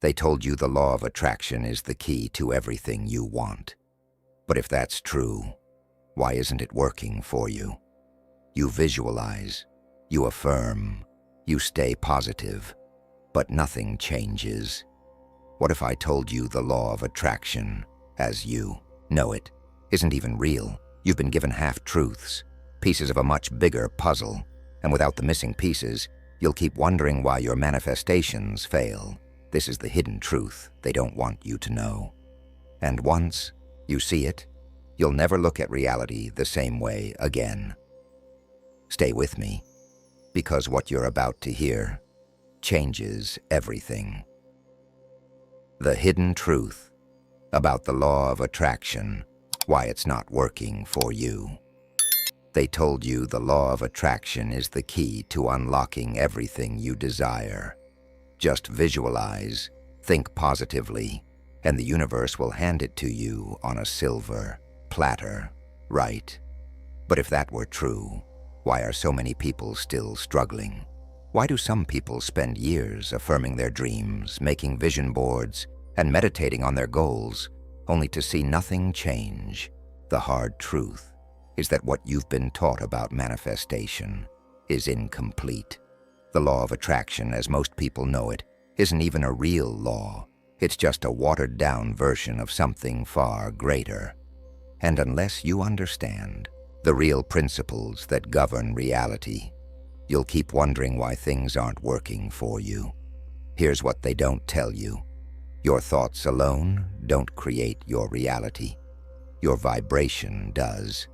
They told you the law of attraction is the key to everything you want. But if that's true, why isn't it working for you? You visualize, you affirm, you stay positive, but nothing changes. What if I told you the law of attraction, as you know it, isn't even real? You've been given half-truths, pieces of a much bigger puzzle, and without the missing pieces, you'll keep wondering why your manifestations fail. This is the hidden truth they don't want you to know. And once you see it, you'll never look at reality the same way again. Stay with me, because what you're about to hear changes everything. The hidden truth about the law of attraction, why it's not working for you. They told you the law of attraction is the key to unlocking everything you desire. Just visualize, think positively, and the universe will hand it to you on a silver platter, right? But if that were true, why are so many people still struggling? Why do some people spend years affirming their dreams, making vision boards, and meditating on their goals, only to see nothing change? The hard truth is that what you've been taught about manifestation is incomplete. The law of attraction, as most people know it, isn't even a real law. It's just a watered-down version of something far greater. And unless you understand the real principles that govern reality, you'll keep wondering why things aren't working for you. Here's what they don't tell you. Your thoughts alone don't create your reality. Your vibration does.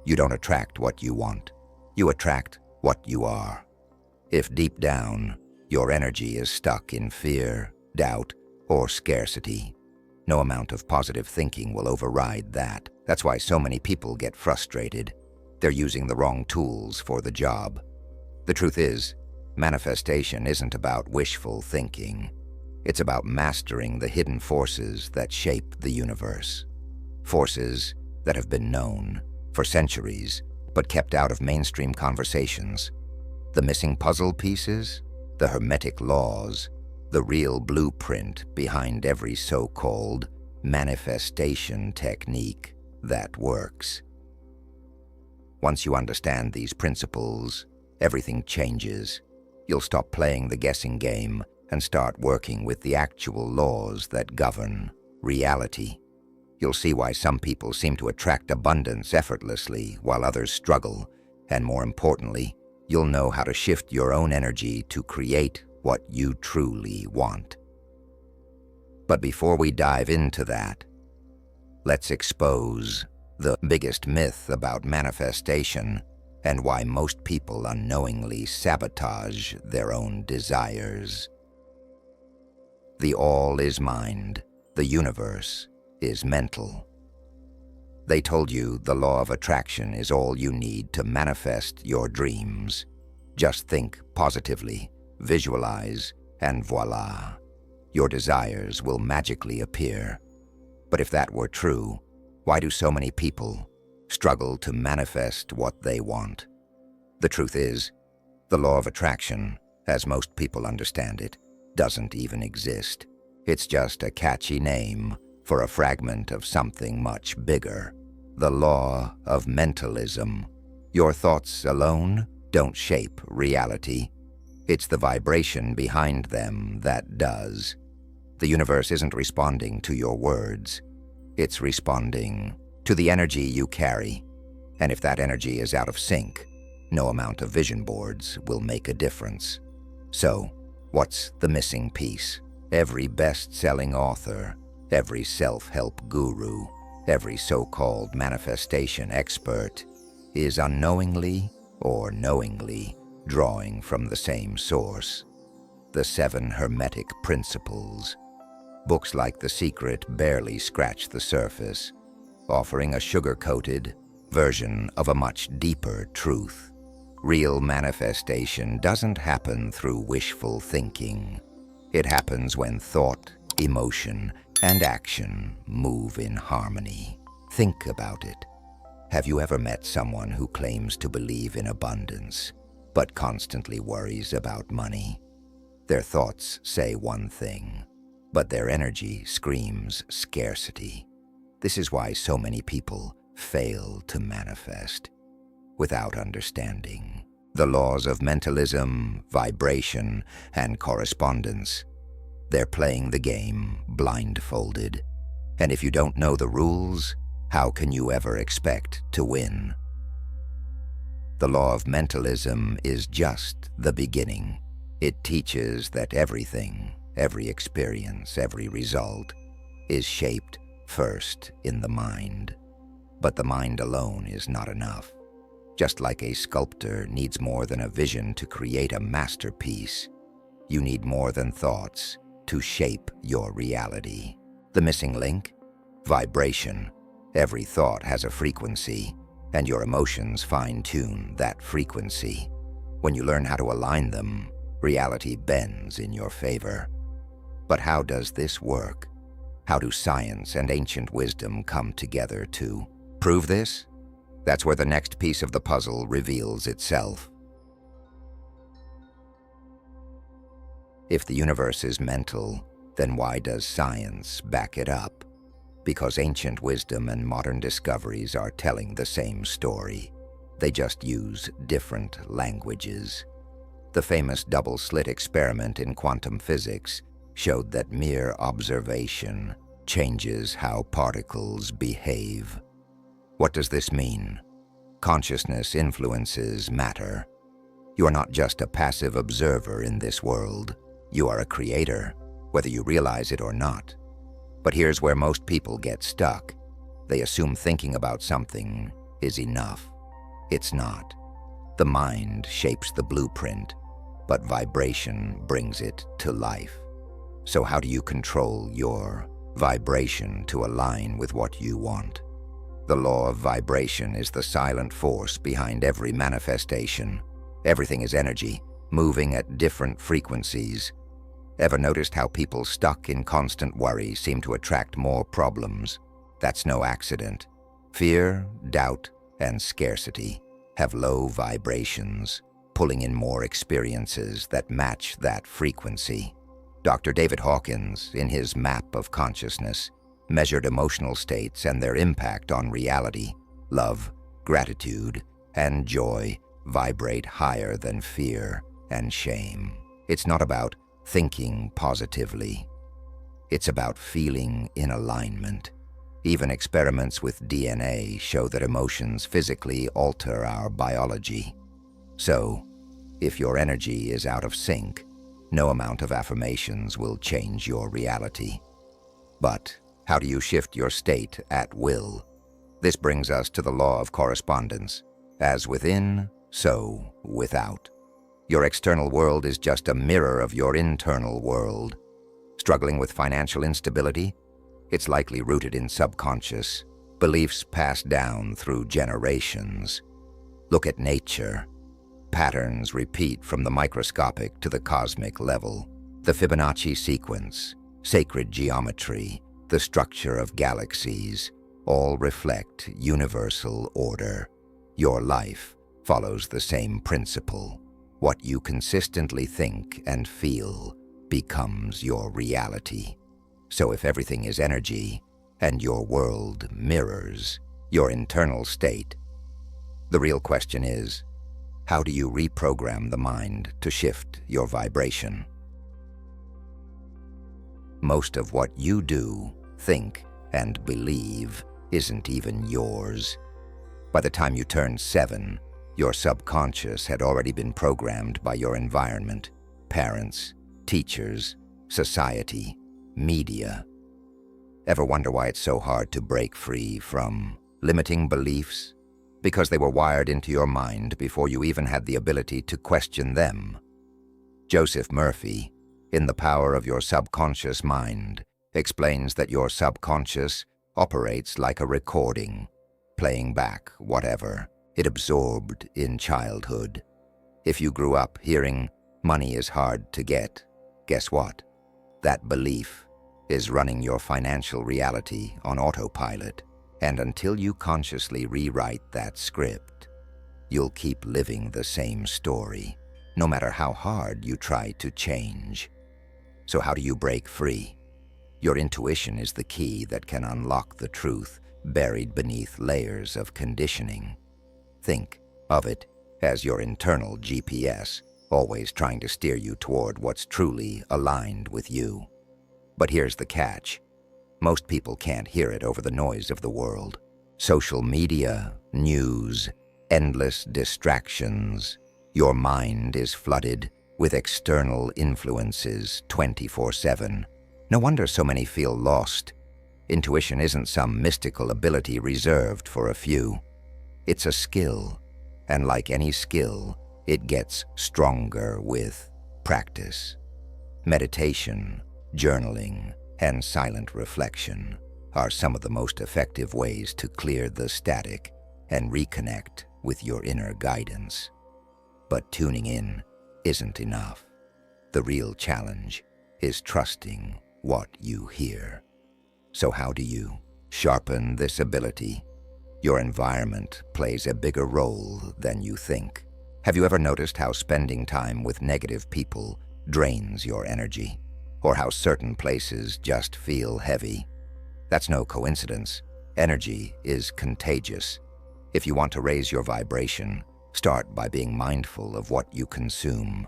You don't attract what you want. You attract what you are. If deep down, your energy is stuck in fear, doubt, or scarcity, no amount of positive thinking will override that. That's why so many people get frustrated. They're using the wrong tools for the job. The truth is, manifestation isn't about wishful thinking. It's about mastering the hidden forces that shape the universe. Forces that have been known for centuries, but kept out of mainstream conversations. The missing puzzle pieces, the Hermetic laws, the real blueprint behind every so-called manifestation technique that works. Once you understand these principles, everything changes. You'll stop playing the guessing game and start working with the actual laws that govern reality. You'll see why some people seem to attract abundance effortlessly while others struggle, and more importantly, you'll know how to shift your own energy to create what you truly want. But before we dive into that, let's expose the biggest myth about manifestation and why most people unknowingly sabotage their own desires. The all is mind, the universe is mental. They told you the law of attraction is all you need to manifest your dreams. Just think positively, visualize, and voila, your desires will magically appear. But if that were true, why do so many people struggle to manifest what they want? The truth is, the law of attraction, as most people understand it, doesn't even exist. It's just a catchy name for a fragment of something much bigger. The law of mentalism. Your thoughts alone don't shape reality. It's the vibration behind them that does. The universe isn't responding to your words. It's responding to the energy you carry. And if that energy is out of sync, no amount of vision boards will make a difference. So, what's the missing piece? Every best-selling author, every self-help guru, every so-called manifestation expert is unknowingly or knowingly drawing from the same source, the 7 Hermetic principles. Books like The Secret barely scratch the surface, offering a sugar-coated version of a much deeper truth. Real manifestation doesn't happen through wishful thinking. It happens when thought, emotion, and action move in harmony. Think about it. Have you ever met someone who claims to believe in abundance, but constantly worries about money? Their thoughts say one thing, but their energy screams scarcity. This is why so many people fail to manifest without understanding the laws of mentalism, vibration, and correspondence. They're playing the game blindfolded. And if you don't know the rules, how can you ever expect to win? The law of mentalism is just the beginning. It teaches that everything, every experience, every result is shaped first in the mind. But the mind alone is not enough. Just like a sculptor needs more than a vision to create a masterpiece, you need more than thoughts to shape your reality. The missing link? Vibration. Every thought has a frequency, and your emotions fine-tune that frequency. When you learn how to align them, reality bends in your favor. But how does this work? How do science and ancient wisdom come together to prove this? That's where the next piece of the puzzle reveals itself. If the universe is mental, then why does science back it up? Because ancient wisdom and modern discoveries are telling the same story. They just use different languages. The famous double-slit experiment in quantum physics showed that mere observation changes how particles behave. What does this mean? Consciousness influences matter. You are not just a passive observer in this world. You are a creator, whether you realize it or not. But here's where most people get stuck. They assume thinking about something is enough. It's not. The mind shapes the blueprint, but vibration brings it to life. So how do you control your vibration to align with what you want? The law of vibration is the silent force behind every manifestation. Everything is energy, moving at different frequencies. Ever noticed how people stuck in constant worry seem to attract more problems? That's no accident. Fear, doubt, and scarcity have low vibrations, pulling in more experiences that match that frequency. Dr. David Hawkins, in his Map of Consciousness, measured emotional states and their impact on reality. Love, gratitude, and joy vibrate higher than fear and shame. It's not about thinking positively. It's about feeling in alignment. Even experiments with DNA show that emotions physically alter our biology. So, if your energy is out of sync, no amount of affirmations will change your reality. But how do you shift your state at will? This brings us to the law of correspondence. As within, so without. Your external world is just a mirror of your internal world. Struggling with financial instability? It's likely rooted in subconscious beliefs passed down through generations. Look at nature. Patterns repeat from the microscopic to the cosmic level. The Fibonacci sequence, sacred geometry, the structure of galaxies, all reflect universal order. Your life follows the same principle. What you consistently think and feel becomes your reality. So if everything is energy, and your world mirrors your internal state, the real question is, how do you reprogram the mind to shift your vibration? Most of what you do, think, and believe isn't even yours. By the time you turned 7, your subconscious had already been programmed by your environment, parents, teachers, society, media. Ever wonder why it's so hard to break free from limiting beliefs? Because they were wired into your mind before you even had the ability to question them. Joseph Murphy, in The Power of Your Subconscious Mind, explains that your subconscious operates like a recording, playing back whatever it absorbed in childhood. If you grew up hearing money is hard to get, guess what? That belief is running your financial reality on autopilot. And until you consciously rewrite that script, you'll keep living the same story, no matter how hard you try to change. So how do you break free? Your intuition is the key that can unlock the truth buried beneath layers of conditioning. Think of it as your internal GPS, always trying to steer you toward what's truly aligned with you. But here's the catch. Most people can't hear it over the noise of the world. Social media, news, endless distractions. Your mind is flooded with external influences 24/7. No wonder so many feel lost. Intuition isn't some mystical ability reserved for a few. It's a skill, and like any skill, it gets stronger with practice. Meditation, journaling, and silent reflection are some of the most effective ways to clear the static and reconnect with your inner guidance. But tuning in isn't enough. The real challenge is trusting what you hear. So how do you sharpen this ability? Your environment plays a bigger role than you think. Have you ever noticed how spending time with negative people drains your energy? Or how certain places just feel heavy? That's no coincidence. Energy is contagious. If you want to raise your vibration, start by being mindful of what you consume.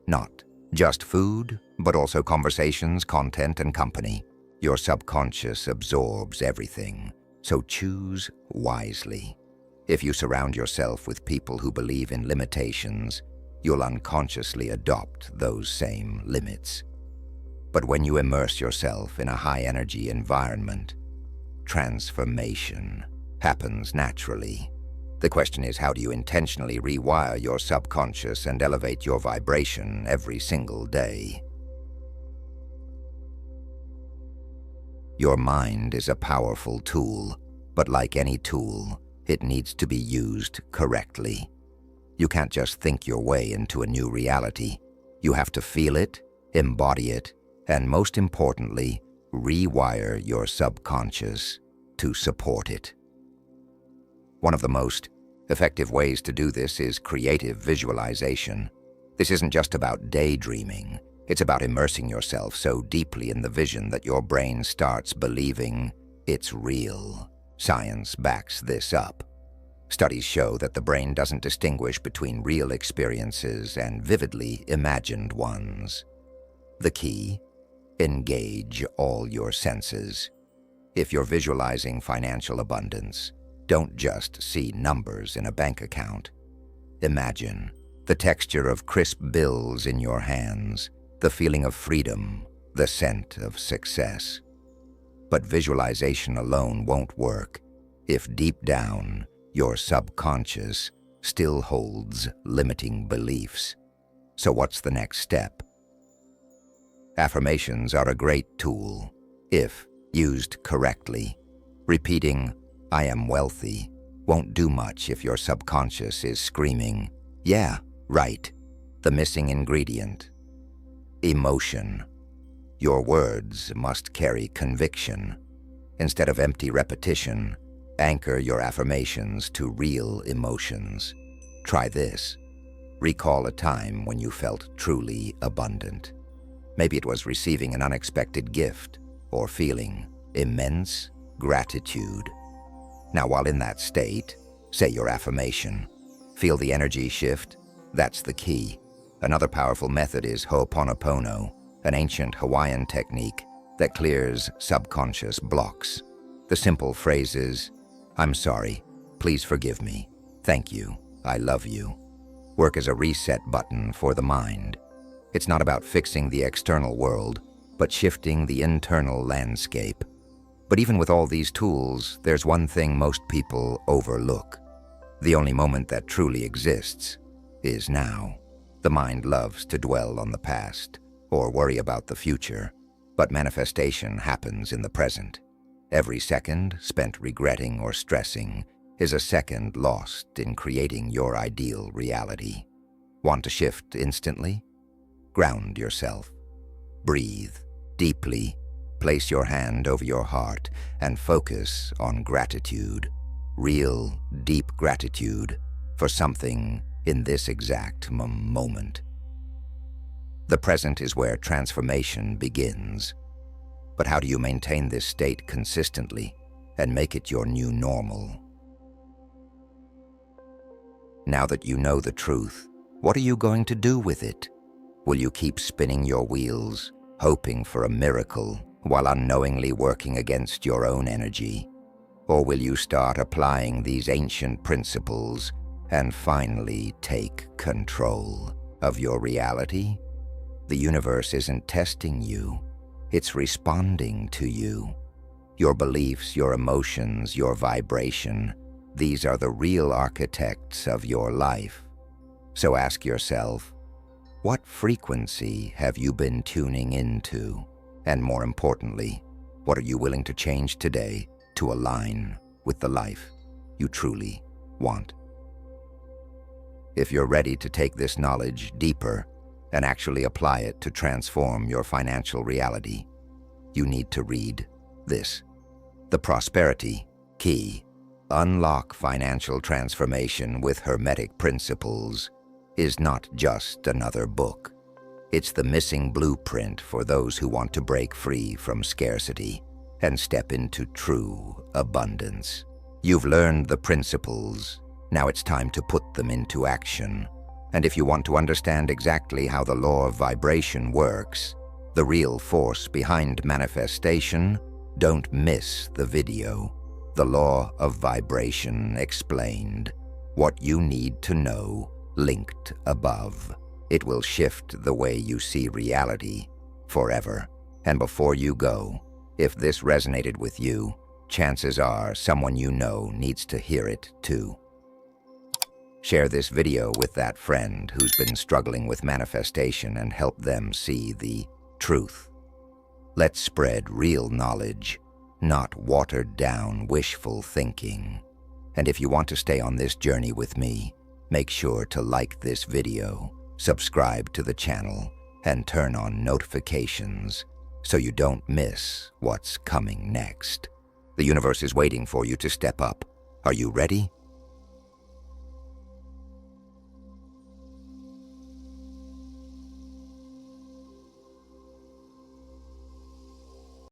Not just food, but also conversations, content, and company. Your subconscious absorbs everything, so choose wisely. If you surround yourself with people who believe in limitations, you'll unconsciously adopt those same limits. But when you immerse yourself in a high-energy environment, transformation happens naturally. The question is, how do you intentionally rewire your subconscious and elevate your vibration every single day? Your mind is a powerful tool, but like any tool, it needs to be used correctly. You can't just think your way into a new reality. You have to feel it, embody it, and most importantly, rewire your subconscious to support it. One of the most effective ways to do this is creative visualization. This isn't just about daydreaming. It's about immersing yourself so deeply in the vision that your brain starts believing it's real. Science backs this up. Studies show that the brain doesn't distinguish between real experiences and vividly imagined ones. The key? Engage all your senses. If you're visualizing financial abundance, don't just see numbers in a bank account. Imagine the texture of crisp bills in your hands, the feeling of freedom, the scent of success. But visualization alone won't work if deep down your subconscious still holds limiting beliefs. So what's the next step? Affirmations are a great tool if used correctly. Repeating, "I am wealthy," won't do much if your subconscious is screaming, "Yeah, right." The missing ingredient: emotion. Your words must carry conviction. Instead of empty repetition, anchor your affirmations to real emotions. Try this. Recall a time when you felt truly abundant. Maybe it was receiving an unexpected gift or feeling immense gratitude. Now, while in that state, say your affirmation. Feel the energy shift? That's the key. Another powerful method is Ho'oponopono, an ancient Hawaiian technique that clears subconscious blocks. The simple phrases, "I'm sorry, please forgive me, thank you, I love you," work as a reset button for the mind. It's not about fixing the external world, but shifting the internal landscape. But even with all these tools, there's one thing most people overlook. The only moment that truly exists is now. The mind loves to dwell on the past or worry about the future, but manifestation happens in the present. Every second spent regretting or stressing is a second lost in creating your ideal reality. Want to shift instantly? Ground yourself. Breathe deeply. Place your hand over your heart and focus on gratitude. Real, deep gratitude for something in this exact moment. The present is where transformation begins. But how do you maintain this state consistently and make it your new normal? Now that you know the truth, what are you going to do with it? Will you keep spinning your wheels, hoping for a miracle, while unknowingly working against your own energy? Or will you start applying these ancient principles and finally take control of your reality? The universe isn't testing you, it's responding to you. Your beliefs, your emotions, your vibration, these are the real architects of your life. So ask yourself, what frequency have you been tuning into? And more importantly, what are you willing to change today to align with the life you truly want? If you're ready to take this knowledge deeper and actually apply it to transform your financial reality, you need to read this. The Prosperity Key: Unlock Financial Transformation with Hermetic Principles is not just another book. It's the missing blueprint for those who want to break free from scarcity and step into true abundance. You've learned the principles. Now it's time to put them into action. And if you want to understand exactly how the law of vibration works, the real force behind manifestation, don't miss the video. The Law of Vibration Explained. What you need to know, linked above. It will shift the way you see reality forever. And before you go, if this resonated with you, chances are someone you know needs to hear it too. Share this video with that friend who's been struggling with manifestation and help them see the truth. Let's spread real knowledge, not watered-down wishful thinking. And if you want to stay on this journey with me, make sure to like this video, subscribe to the channel, and turn on notifications so you don't miss what's coming next. The universe is waiting for you to step up. Are you ready?